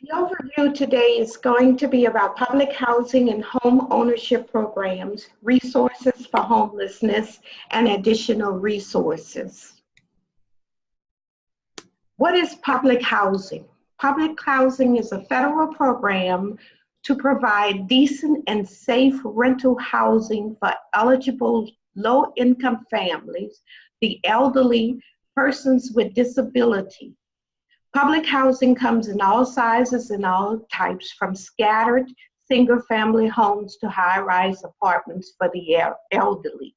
The overview today is going to be about public housing and home ownership programs, resources for homelessness, and additional resources. What is public housing? Public housing is a federal program to provide decent and safe rental housing for eligible low-income families, the elderly, persons with disability. Public housing comes in all sizes and all types, from scattered single-family homes to high-rise apartments for the elderly.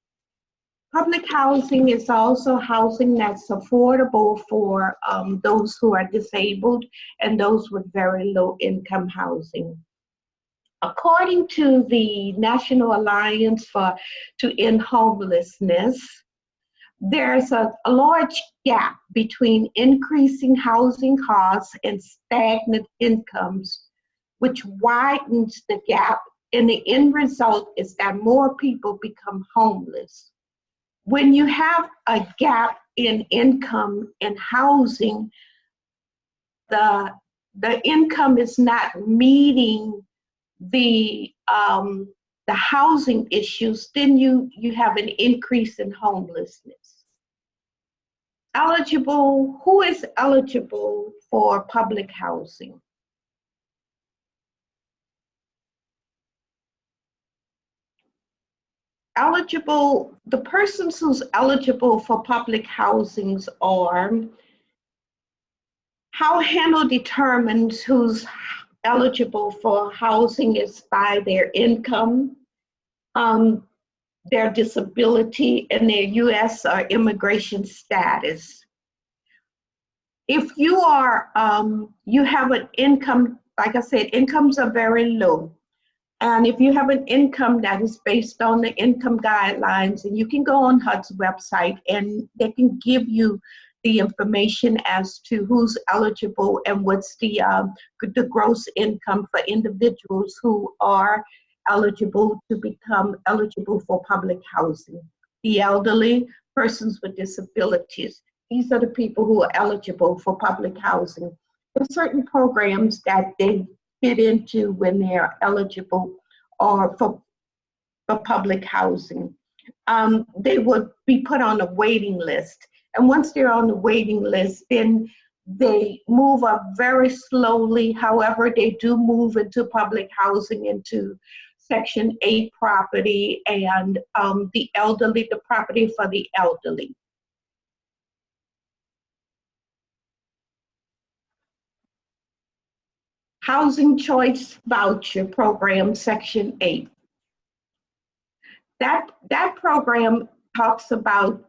Public housing is also housing that's affordable for those who are disabled and those with very low-income housing. According to the National Alliance to End Homelessness, there's a large gap between increasing housing costs and stagnant incomes, which widens the gap, and the end result is that more people become homeless. When you have a gap in income and housing, the income is not meeting the housing issues, then you have an increase in homelessness. Who is eligible for public housing? The persons who's eligible for public housings are, how HANO determines who's eligible for housing is by their income, their disability, and their U.S. or immigration status. If you are, you have an income, like I said, incomes are very low. And if you have an income that is based on the income guidelines, and you can go on HUD's website and they can give you the information as to who's eligible and what's the gross income for individuals who are eligible to become eligible for public housing. The elderly, persons with disabilities, these are the people who are eligible for public housing. There are certain programs that they fit into when they're eligible or for public housing. They would be put on a waiting list. And once they're on the waiting list, then they move up very slowly. However, they do move into public housing, into Section 8 property, and the property for the elderly. Housing Choice Voucher Program, Section 8. That program talks about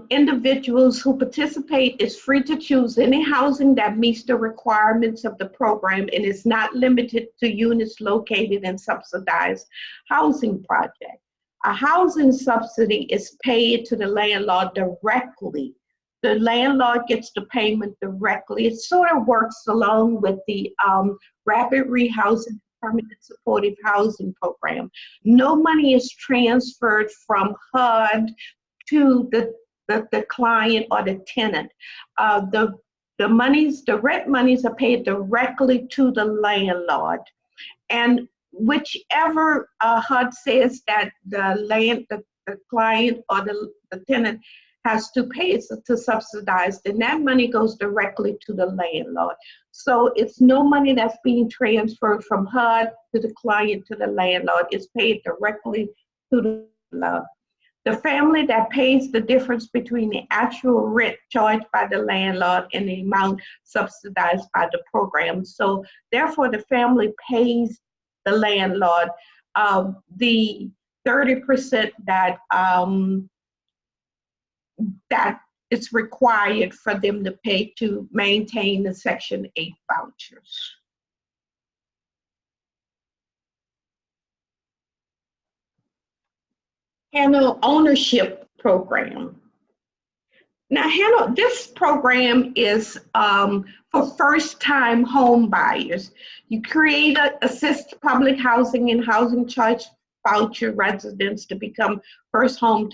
individuals who participate is free to choose any housing that meets the requirements of the program and is not limited to units located in subsidized housing projects. A housing subsidy is paid to the landlord directly. The landlord gets the payment directly. It sort of works along with the rapid rehousing, permanent supportive housing program. No money is transferred from HUD to the client or the tenant. The rent monies are paid directly to the landlord. And whichever HUD says that the client or the tenant has to pay to subsidize, then that money goes directly to the landlord. So it's no money that's being transferred from HUD to the client to the landlord. It's paid directly to the landlord. The family that pays the difference between the actual rent charged by the landlord and the amount subsidized by the program. So therefore, the family pays the landlord the 30% that it's required for them to pay to maintain the Section 8 vouchers. HANO Ownership Program. Now, this program is for first-time home buyers. You create assist public housing and housing choice voucher residents to become first home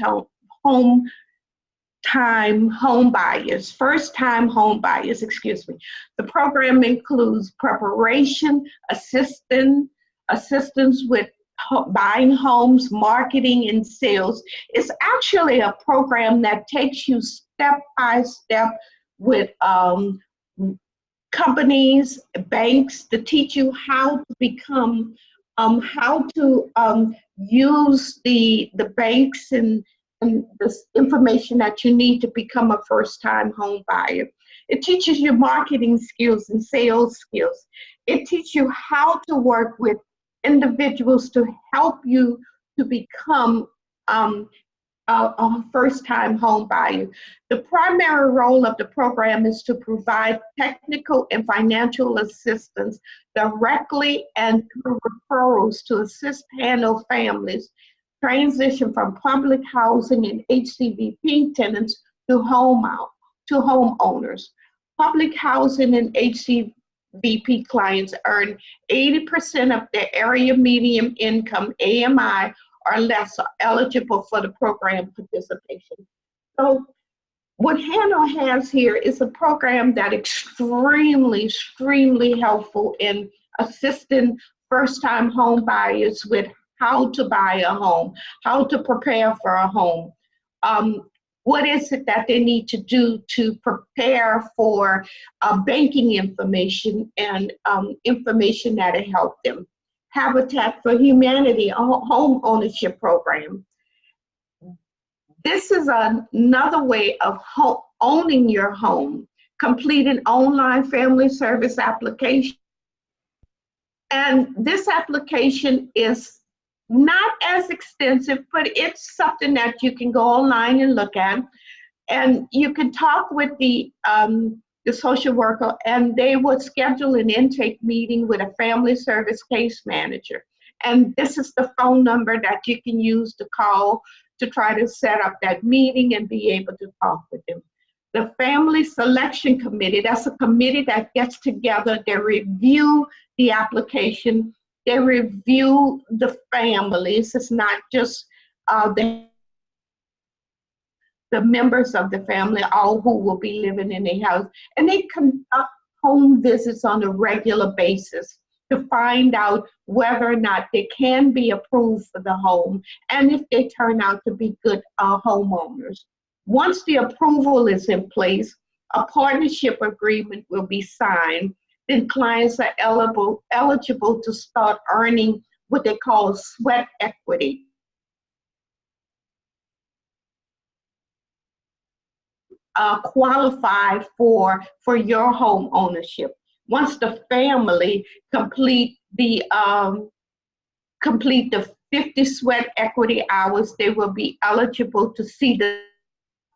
time home buyers, first-time home buyers, excuse me. The program includes preparation, assistance with buying homes, marketing, and sales. It's actually a program that takes you step by step with companies, banks, to teach you how to become, how to use the banks and this information that you need to become a first-time home buyer. It teaches you marketing skills and sales skills. It teaches you how to work with individuals to help you to become a first-time home buyer. The primary role of the program is to provide technical and financial assistance directly and through referrals to assist handle families transition from public housing and HCVP tenants to homeowners. Public housing and HCVP clients earn 80% of their area median income, AMI, or less, are eligible for the program participation. So what Handle has here is a program that extremely helpful in assisting first-time home buyers with how to buy a home, how to prepare for a home. What is it that they need to do to prepare for banking information and information that'll help them. Habitat for Humanity, a home ownership program. This is another way of owning your home. Complete an online family service application. And this application is not as extensive, but it's something that you can go online and look at. And you can talk with the social worker, and they would schedule an intake meeting with a family service case manager. And this is the phone number that you can use to call to try to set up that meeting and be able to talk with them. The Family Selection Committee, that's a committee that gets together, they review the application, they review the families. It's not just the members of the family, all who will be living in a house. And they conduct home visits on a regular basis to find out whether or not they can be approved for the home and if they turn out to be good homeowners. Once the approval is in place, a partnership agreement will be signed. Then clients are eligible to start earning what they call sweat equity. Qualify for your home ownership. Once the family complete the 50 sweat equity hours, they will be eligible to see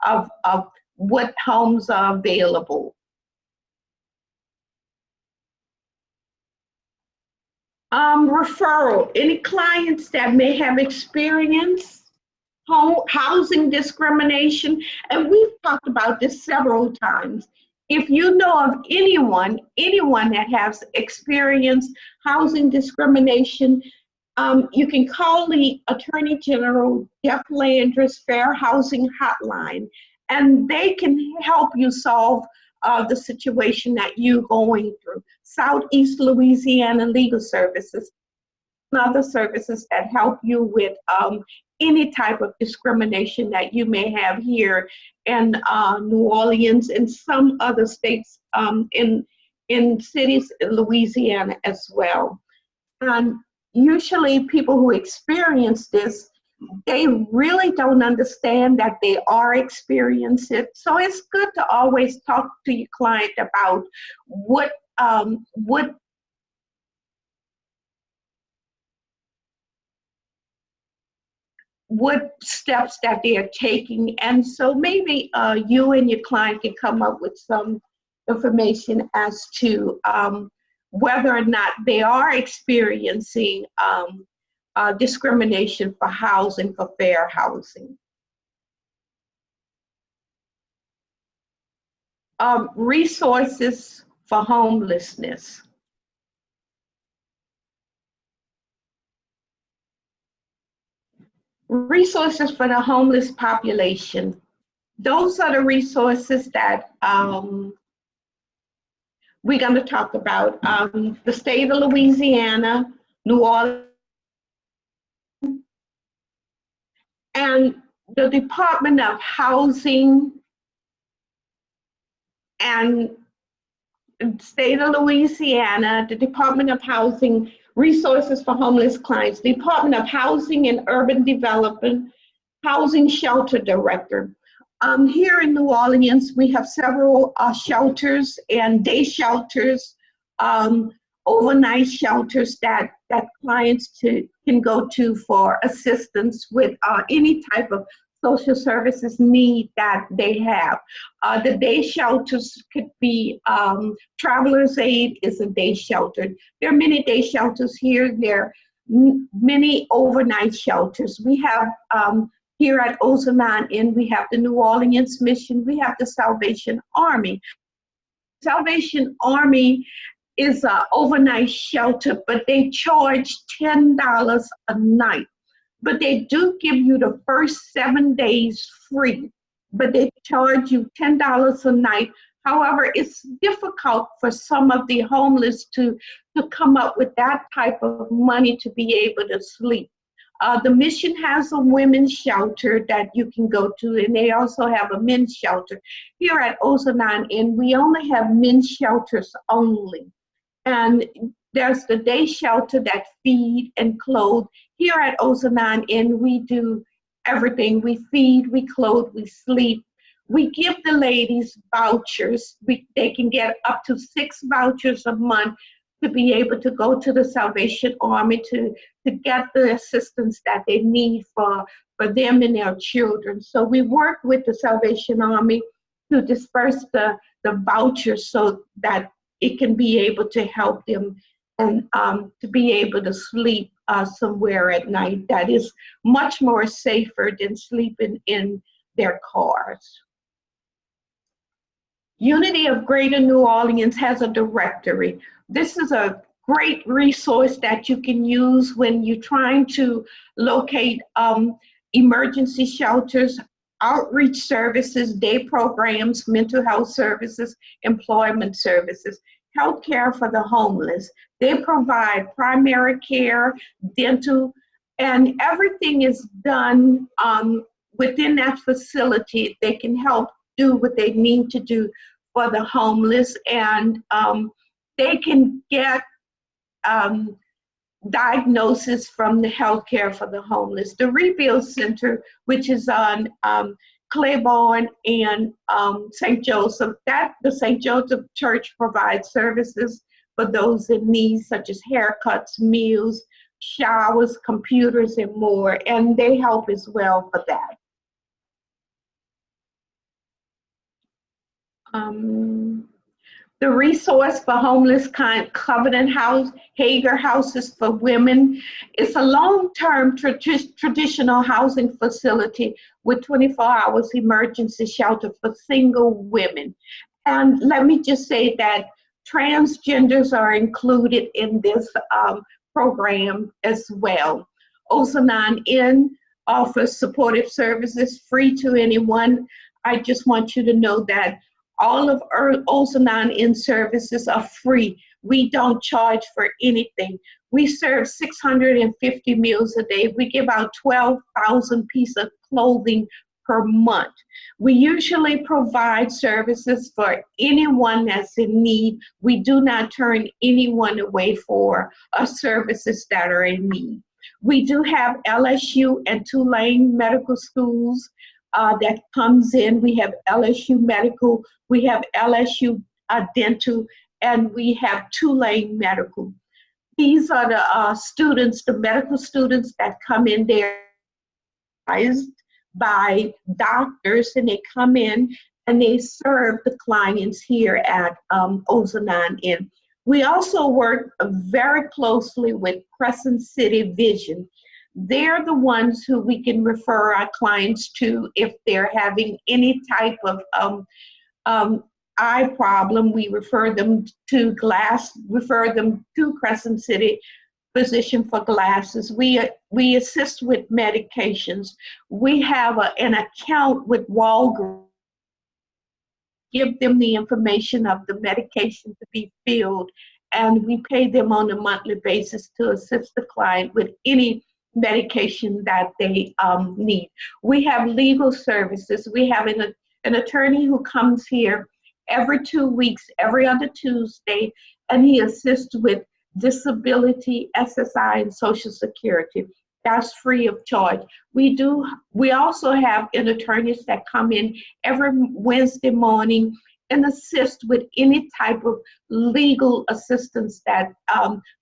of what homes are available. Referral. Any clients that may have experienced housing discrimination, and we've talked about this several times. If you know of anyone that has experienced housing discrimination, you can call the Attorney General Jeff Landris Fair Housing Hotline, and they can help you solve the situation that you're going through. Southeast Louisiana Legal Services and other services that help you with any type of discrimination that you may have here in New Orleans and some other states in cities in Louisiana as well. And usually people who experience this, they really don't understand that they are experiencing it. So it's good to always talk to your client about what steps that they are taking. And so maybe you and your client can come up with some information as to whether or not they are experiencing discrimination for housing, for fair housing. Resources for homelessness. Resources for the homeless population. those are the resources that we're going to talk about. The state of Louisiana, New Orleans, and the Department of Housing and state of Louisiana, the Department of Housing, Resources for Homeless Clients, Department of Housing and Urban Development, Housing Shelter Director. Here in New Orleans, we have several shelters and day shelters, overnight shelters that clients can go to for assistance with any type of social services need that they have. The day shelters could be, Traveler's Aid is a day shelter. There are many day shelters here. There are many overnight shelters. We have here at Ozanan Inn, we have the New Orleans Mission, we have the Salvation Army. Salvation Army is an overnight shelter, but they charge $10 a night. But they do give you the first 7 days free, but they charge you $10 a night. However, it's difficult for some of the homeless to come up with that type of money to be able to sleep. The mission has a women's shelter that you can go to, and they also have a men's shelter. Here at Ozanan Inn, we only have men's shelters only. And there's the day shelter that feed and clothe. Here at Ozanan Inn, we do everything. We feed, we clothe, we sleep. We give the ladies vouchers. They can get up to 6 vouchers a month to be able to go to the Salvation Army to get the assistance that they need for them and their children. So we work with the Salvation Army to disperse the vouchers so that it can be able to help them and to be able to sleep somewhere at night that is much more safer than sleeping in their cars. Unity of Greater New Orleans has a directory. This is a great resource that you can use when you're trying to locate emergency shelters, outreach services, day programs, mental health services, employment services, healthcare for the homeless. They provide primary care, dental, and everything is done within that facility. They can help do what they need to do for the homeless, and they can get diagnosis from the healthcare for the homeless. The Rebuild Center, which is on Claiborne and St. Joseph, the St. Joseph Church provides services for those in need, such as haircuts, meals, showers, computers, and more, and they help as well for that. The resource for homeless Covenant House, Hager Houses for Women. It's a long-term traditional housing facility with 24 hours emergency shelter for single women. And let me just say that transgenders are included in this program as well. Ozanan Inn offers supportive services free to anyone. I just want you to know that all of our Ozanan Inn services are free. We don't charge for anything. We serve 650 meals a day. We give out 12,000 pieces of clothing per month. We usually provide services for anyone that's in need. We do not turn anyone away for services that are in need. We do have LSU and Tulane medical schools that comes in. We have LSU Medical, we have LSU Dental, and we have Tulane Medical. These are the students, the medical students that come in there by doctors, and they come in and they serve the clients here at Ozanan Inn. We also work very closely with Crescent City Vision. They're the ones who we can refer our clients to if they're having any type of eye problem. We refer them to Crescent City Physician for glasses. We assist with medications. We have an account with Walgreens give them the information of the medication to be filled, and we pay them on a monthly basis to assist the client with any medication that they need. We have legal services. We have an attorney who comes here every 2 weeks, every other Tuesday, and he assists with disability, SSI, and Social Security. That's free of charge. We also have attorneys that come in every Wednesday morning and assist with any type of legal assistance that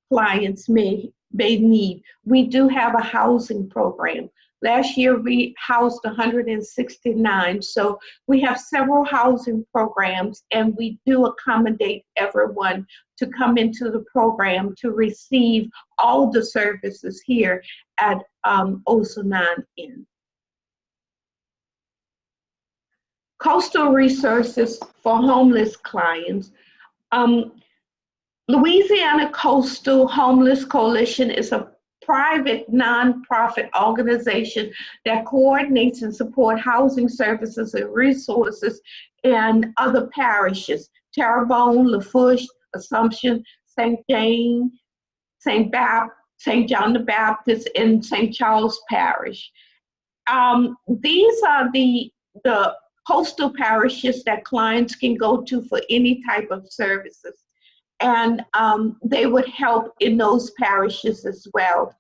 clients may need. We do have a housing program. Last year we housed 169, so we have several housing programs, and we do accommodate everyone to come into the program to receive all the services here at Oceanon Inn. Coastal Resources for Homeless Clients. Louisiana Coastal Homeless Coalition is a private nonprofit organization that coordinates and supports housing services and resources in other parishes: Terrebonne, Lafourche, Assumption, St. Jane, St. John the Baptist, and St. Charles Parish. These are the coastal parishes that clients can go to for any type of services. And they would help in those parishes as well.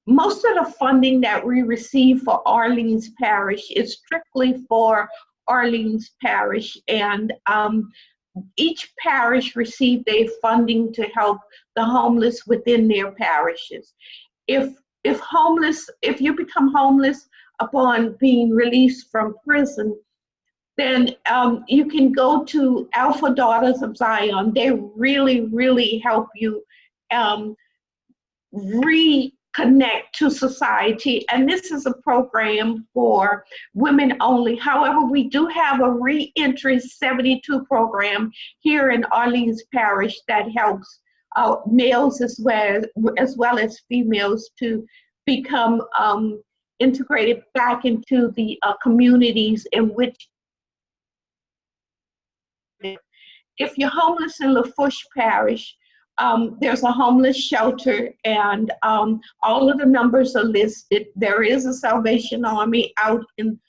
Most of the funding that we receive for Orleans Parish is strictly for Orleans Parish, and each parish received their funding to help the homeless within their parishes. If you become homeless upon being released from prison, then you can go to Alpha Daughters of Zion. They really, really help you reconnect to society. And this is a program for women only. However, we do have a Reentry 72 program here in Orleans Parish that helps males as well as females to become integrated back into the communities in which. If you're homeless in Lafourche Parish, there's a homeless shelter, and all of the numbers are listed. There is a Salvation Army out in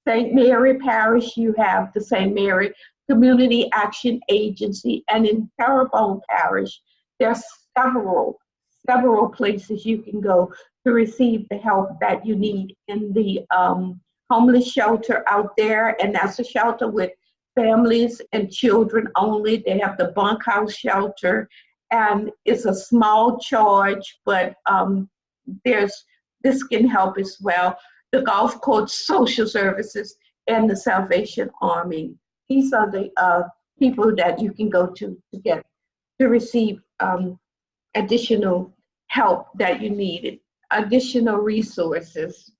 St. Mary Parish. You have the St. Mary Community Action Agency, and in Terrebonne Parish, there's several places you can go to receive the help that you need in the homeless shelter out there, and that's a shelter with families and children only. They have the bunkhouse shelter, and it's a small charge, but this can help as well. The Gulf Coast Social Services and the Salvation Army. These are the people that you can go to receive additional help that you needed, additional resources.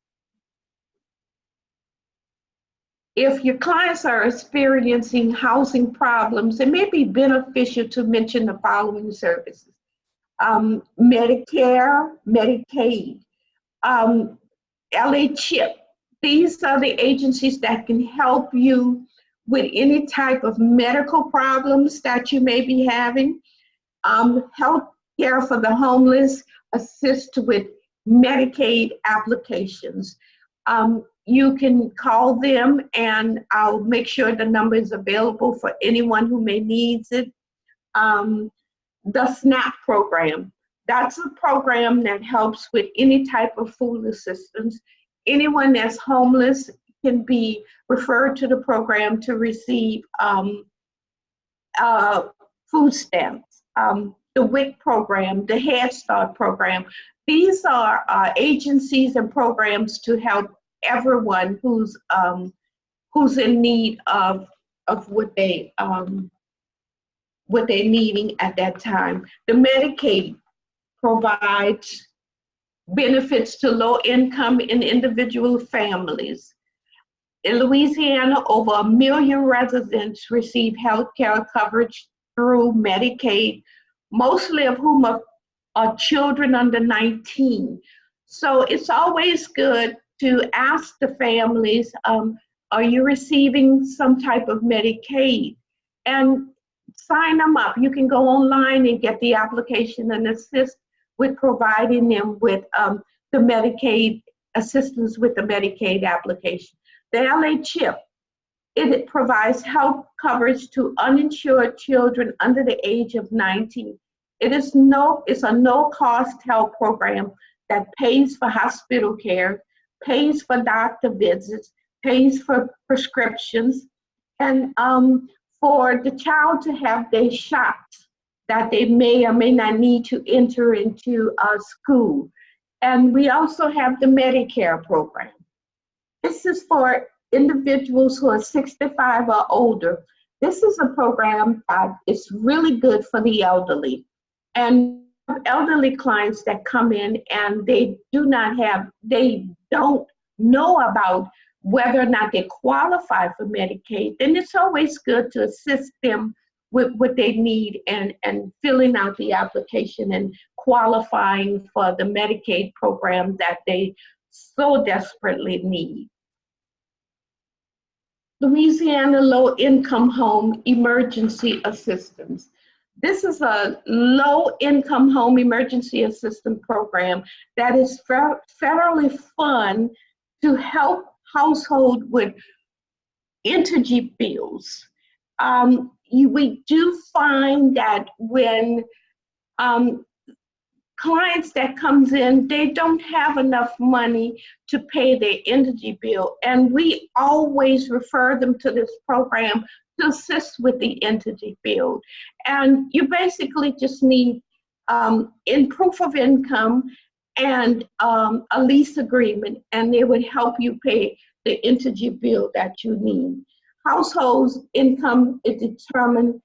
If your clients are experiencing housing problems, it may be beneficial to mention the following services: Medicare, Medicaid, LA CHIP. These are the agencies that can help you with any type of medical problems that you may be having. Health care for the homeless, assist with Medicaid applications. You can call them, and I'll make sure the number is available for anyone who may need it. The SNAP program, that's a program that helps with any type of food assistance. Anyone that's homeless can be referred to the program to receive food stamps. The WIC program, the Head Start program. These are agencies and programs to help everyone who's in need of what they're needing at that time. The Medicaid provides benefits to low-income and individual families. In Louisiana, over 1 million residents receive health care coverage through Medicaid, mostly of whom are children under 19. So it's always good to ask the families, Are you receiving some type of Medicaid? And sign them up. You can go online and get the application and assist with providing them with the Medicaid assistance with the Medicaid application. The LA CHIP, it provides health coverage to uninsured children under the age of 19. It's a no-cost health program that pays for hospital care, pays for doctor visits, pays for prescriptions, and for the child to have their shots that they may or may not need to enter into school. And we also have the Medicare program. This is for individuals who are 65 or older. This is a program that is really good for the elderly. And elderly clients that come in and they don't know about whether or not they qualify for Medicaid, then it's always good to assist them with what they need and filling out the application and qualifying for the Medicaid program that they so desperately need. Louisiana Low-Income Home Emergency Assistance. This is a low-income home emergency assistance program that is federally funded to help households with energy bills. We do find that when clients that comes in, they don't have enough money to pay their energy bill, and we always refer them to this program to assist with the energy bill. And you basically just need in proof of income and a lease agreement, and they would help you pay the energy bill that you need. Households' income is determined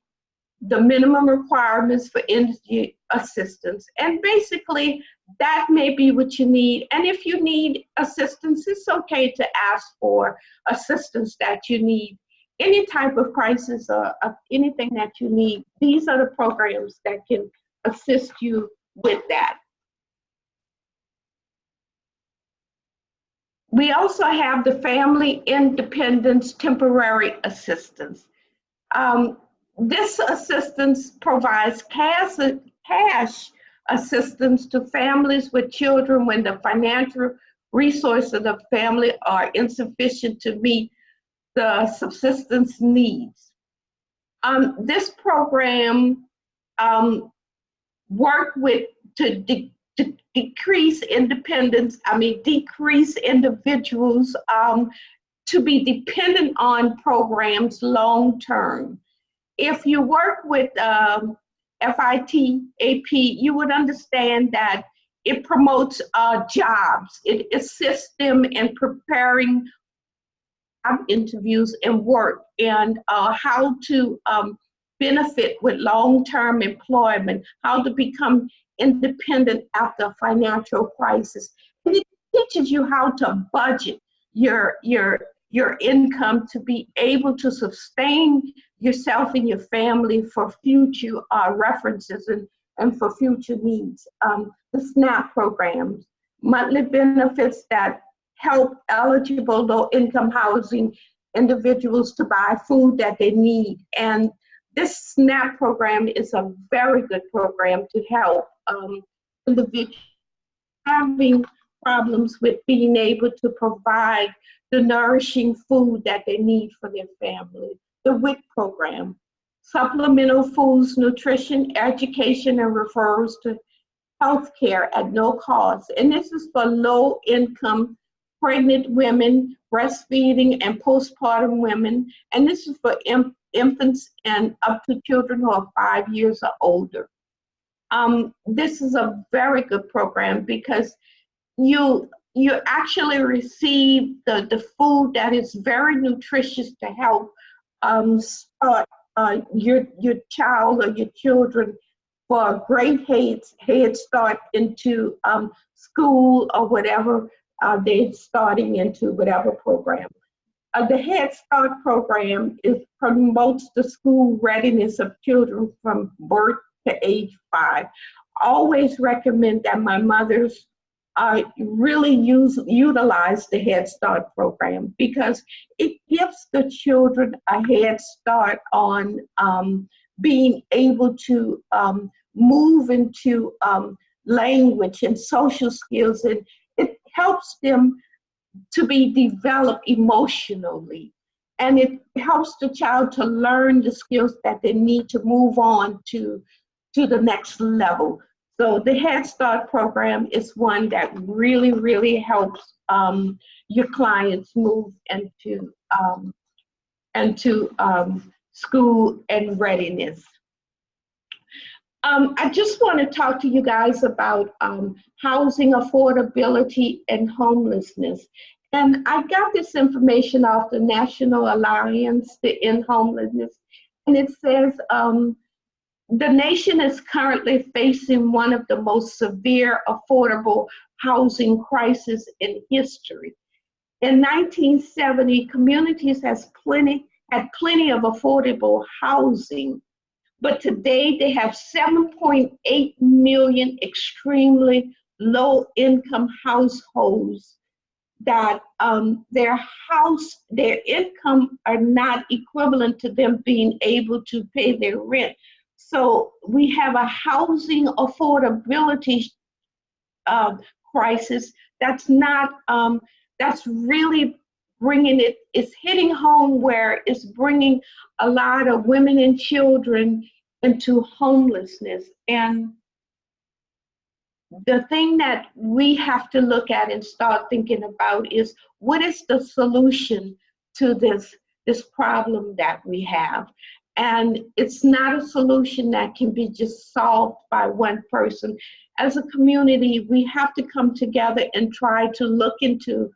the minimum requirements for energy assistance. And basically, that may be what you need. And if you need assistance, it's okay to ask for assistance that you need. Any type of crisis or anything that you need, these are the programs that can assist you with that. We also have the Family Independence Temporary Assistance. This assistance provides cash assistance to families with children when the financial resources of the family are insufficient to meet the subsistence needs. This program worked to decrease individuals to be dependent on programs long term. If you work with FITAP, you would understand that it promotes jobs. It assists them in preparing interviews and work, and how to benefit with long-term employment, how to become independent after a financial crisis. And it teaches you how to budget your income to be able to sustain yourself and your family for future references and for future needs. The SNAP programs, monthly benefits that help eligible low-income housing individuals to buy food that they need. And this SNAP program is a very good program to help individuals having problems with being able to provide the nourishing food that they need for their family. The WIC program, supplemental foods, nutrition, education, and referrals to healthcare at no cost. And this is for low-income pregnant women, breastfeeding, and postpartum women. And this is for infants and up to children who are 5 years or older. This is a very good program because you actually receive the food that is very nutritious to help start your child or your children for a great head start into school or whatever they're starting into, whatever program. The Head Start program promotes the school readiness of children from birth to age 5. I always recommend that my mothers really utilize the Head Start program, because it gives the children a head start on being able to move into language and social skills, and it helps them to be developed emotionally. And it helps the child to learn the skills that they need to move on to the next level. So the Head Start program is one that really, really helps your clients move into school and readiness. I just want to talk to you guys about housing affordability and homelessness. And I got this information off the National Alliance to End Homelessness. And it says the nation is currently facing one of the most severe affordable housing crises in history. In 1970, communities had plenty of affordable housing. But today they have 7.8 million extremely low income households that their income are not equivalent to them being able to pay their rent. So we have a housing affordability crisis that's not, that's really it's hitting home, where it's bringing a lot of women and children into homelessness. And the thing that we have to look at and start thinking about is, what is the solution to this problem that we have? And it's not a solution that can be just solved by one person. As a community, we have to come together and try to look into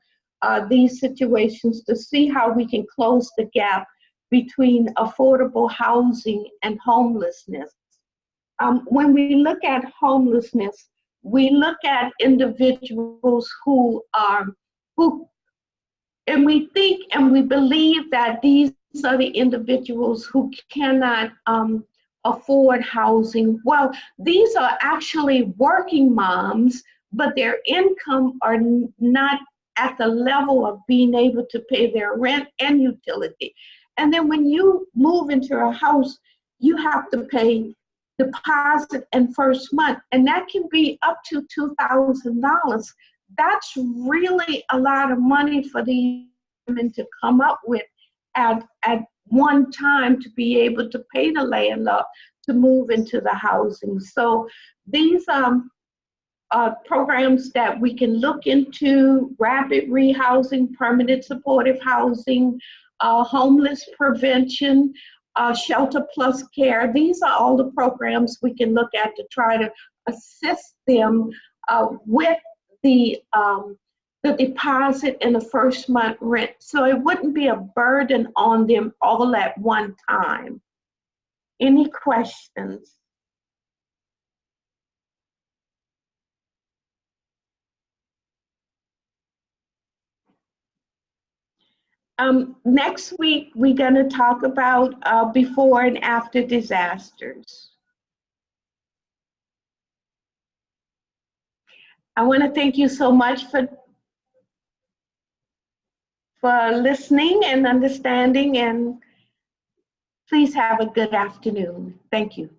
these situations to see how we can close the gap between affordable housing and homelessness. When we look at homelessness, we look at individuals and we think and we believe that these are the individuals who cannot afford housing. Well, these are actually working moms, but their income are not at the level of being able to pay their rent and utility. And then when you move into a house, you have to pay deposit and first month, and that can be up to $2,000. That's really a lot of money for these women to come up with at one time to be able to pay the landlord to move into the housing. So these programs that we can look into: rapid rehousing, permanent supportive housing, homeless prevention, shelter plus care. These are all the programs we can look at to try to assist them with the deposit and the first month rent, so it wouldn't be a burden on them all at one time. Any questions? Next week, we're going to talk about before and after disasters. I want to thank you so much for listening and understanding, and please have a good afternoon. Thank you.